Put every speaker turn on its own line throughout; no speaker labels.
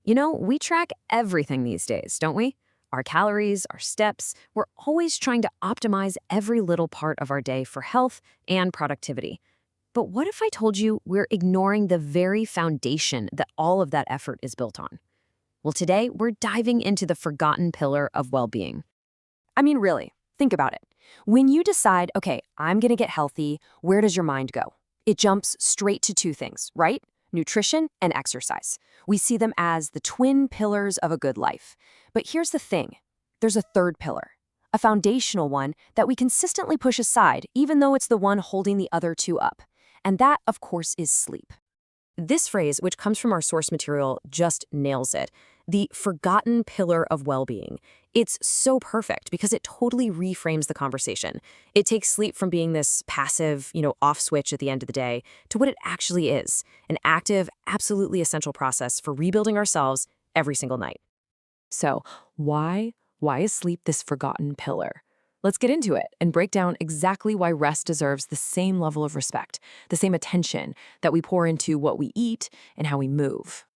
You know, we track everything these days, don't we? Our calories, our steps. We're always trying to optimize every little part of our day for health and productivity. But what if I told you we're ignoring the very foundation that all of that effort is built on? Well, today we're diving into the forgotten pillar of well-being.
I mean, really, think about it. When you decide, okay, I'm going to get healthy, where does your mind go? It jumps straight to two things, right? Nutrition and exercise. We see them as the twin pillars of a good life. But here's the thing. There's a third pillar, a foundational one that we consistently push aside, even though it's the one holding the other two up. And that, of course, is sleep. This phrase, which comes from our source material, just nails it. The forgotten pillar of well-being. It's so perfect because it totally reframes the conversation. It takes sleep from being this passive, off switch at the end of the day to what it actually is, an active, absolutely essential process for rebuilding ourselves every single night. So, why is sleep this forgotten pillar? Let's get into it and break down exactly why rest deserves the same level of respect, the same attention that we pour into what we eat and how we move.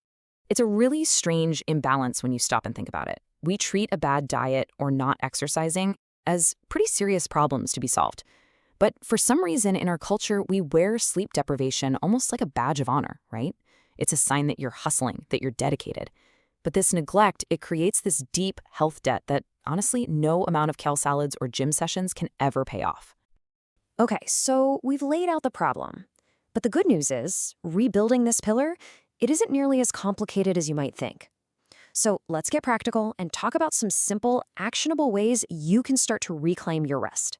It's a really strange imbalance when you stop and think about it. We treat a bad diet or not exercising as pretty serious problems to be solved. But for some reason in our culture, we wear sleep deprivation almost like a badge of honor, right? It's a sign that you're hustling, that you're dedicated. But this neglect, it creates this deep health debt that, honestly, no amount of kale salads or gym sessions can ever pay off.
Okay, so we've laid out the problem. But the good news is, rebuilding this pillar, it isn't nearly as complicated as you might think. So let's get practical and talk about some simple, actionable ways you can start to reclaim your rest.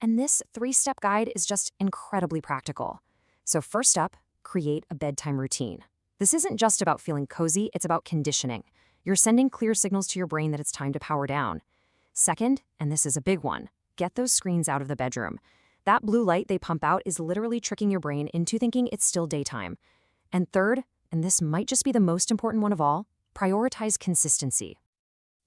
And this 3-step guide is just incredibly practical. So first up, create a bedtime routine. This isn't just about feeling cozy, it's about conditioning. You're sending clear signals to your brain that it's time to power down. Second, and this is a big one, get those screens out of the bedroom. That blue light they pump out is literally tricking your brain into thinking it's still daytime. And third, and this might just be the most important one of all, prioritize consistency.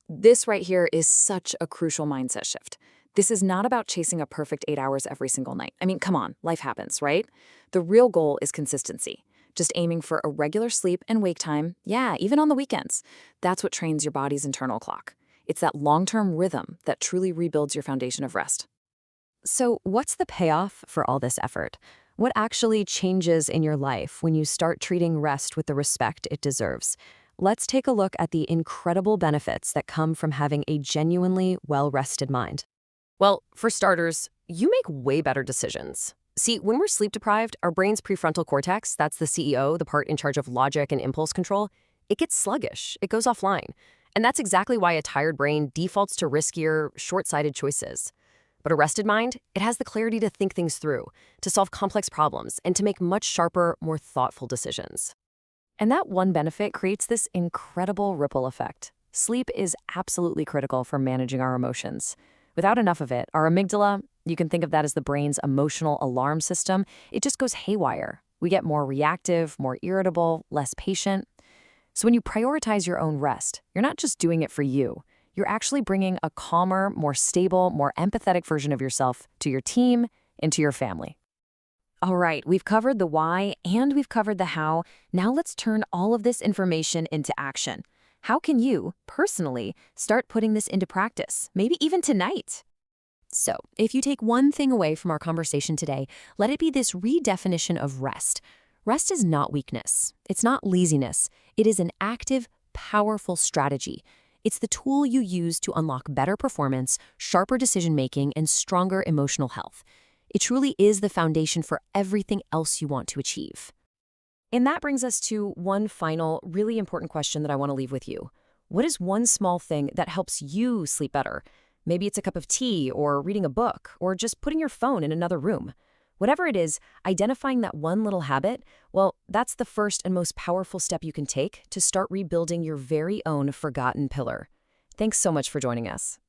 This right here is such a crucial mindset shift. This is not about chasing a perfect 8 hours every single night. I mean, come on, life happens, right? The real goal is consistency. Just aiming for a regular sleep and wake time, yeah, even on the weekends. That's what trains your body's internal clock. It's that long-term rhythm that truly rebuilds your foundation of rest.
So what's the payoff for all this effort? What actually changes in your life when you start treating rest with the respect it deserves? Let's take a look at the incredible benefits that come from having a genuinely well-rested mind.
Well, for starters, you make way better decisions. See, when we're sleep deprived, our brain's prefrontal cortex, that's the CEO, the part in charge of logic and impulse control, it gets sluggish, it goes offline. And that's exactly why a tired brain defaults to riskier, short-sighted choices. But a rested mind, it has the clarity to think things through, to solve complex problems, and to make much sharper, more thoughtful decisions. And that one benefit creates this incredible ripple effect. Sleep is absolutely critical for managing our emotions. Without enough of it, our amygdala, you can think of that as the brain's emotional alarm system, it just goes haywire. We get more reactive, more irritable, less patient. So when you prioritize your own rest, you're not just doing it for you. You're actually bringing a calmer, more stable, more empathetic version of yourself to your team and to your family. All right, we've covered the why and we've covered the how. Now let's turn all of this information into action. How can you, personally, start putting this into practice, maybe even tonight? So, if you take one thing away from our conversation today, let it be this redefinition of rest. Rest is not weakness. It's not laziness. It is an active, powerful strategy. It's the tool you use to unlock better performance, sharper decision-making, and stronger emotional health. It truly is the foundation for everything else you want to achieve. And that brings us to one final, really important question that I want to leave with you. What is one small thing that helps you sleep better? Maybe it's a cup of tea, or reading a book, or just putting your phone in another room. Whatever it is, identifying that one little habit, well, that's the first and most powerful step you can take to start rebuilding your very own forgotten pillar. Thanks so much for joining us.